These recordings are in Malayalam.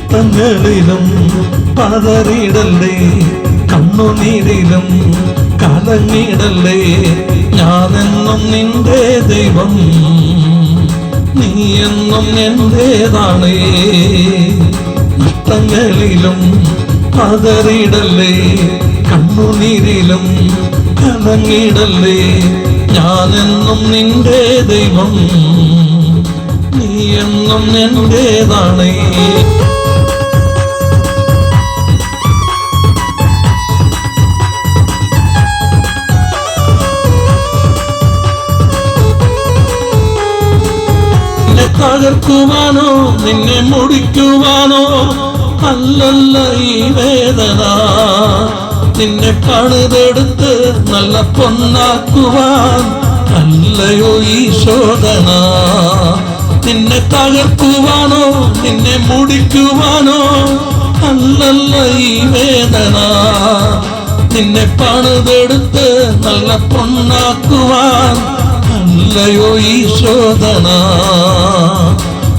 നഷ്ടങ്ങളിലും പതറിയിടല്ലേ, കണ്ണുനീരിലും കലങ്ങിടല്ലേ. ഞാനെന്നും നിന്റെ ദൈവം, നീ എന്നും എന്റേതാണ്. നഷ്ടങ്ങളിലും പതറിയിടല്ലേ, കണ്ണുനീരിലും കലങ്ങിടല്ലേ. ഞാനെന്നും നിന്റെ ദൈവം, നീ എന്നും എന്റേതാണ്. തകർക്കുവാനോ നിന്നെ മുടിക്കുവാനോ അല്ലല്ല ഈ വേദന. നിന്നെ പണിതെടുത്ത് നല്ല പൊന്നാക്കുവാൻ അല്ലയോ ഈ ശോധന. നിന്നെ തകർക്കുവാനോ നിന്നെ മുടിക്കുവാനോ അല്ലല്ല ഈ വേദന. നിന്നെ പണിതെടുത്ത് നല്ല പൊന്നാക്കുവാൻ അല്ലയോ ഈ ശോധന.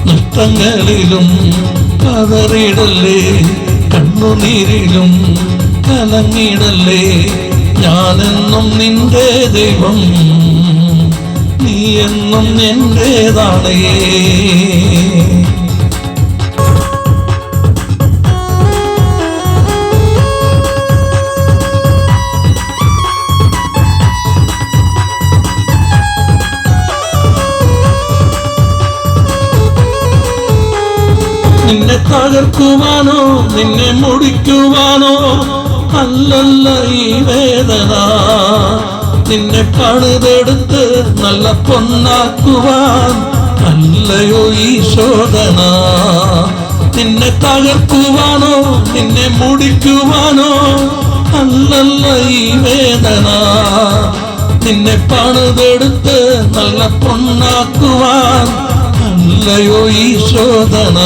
നഷ്ടങ്ങളിലും പതറിയിടല്ലേ, കണ്ണുനീരിലും കലങ്ങിടല്ലേ. ഞാനെന്നും നിന്റെ ദൈവം, നീ എന്നും എന്റേതാണ്. നിന്നെ തകർക്കുവാനോ നിന്നെ മുടിക്കുവാനോ അല്ലല്ല ഈ വേദന. നിന്നെ പണിതെടുത്ത് നല്ല പൊന്നാക്കുവാൻ അല്ലയോ ഈ ശോധന. നിന്നെ തകർക്കുവാനോ നിന്നെ മുടിക്കുവാനോ അല്ലല്ല ഈ വേദന. നിന്നെ പണിതെടുത്ത് നല്ല പൊന്നാക്കുവാൻ അല്ലയോ ഈ ശോധന.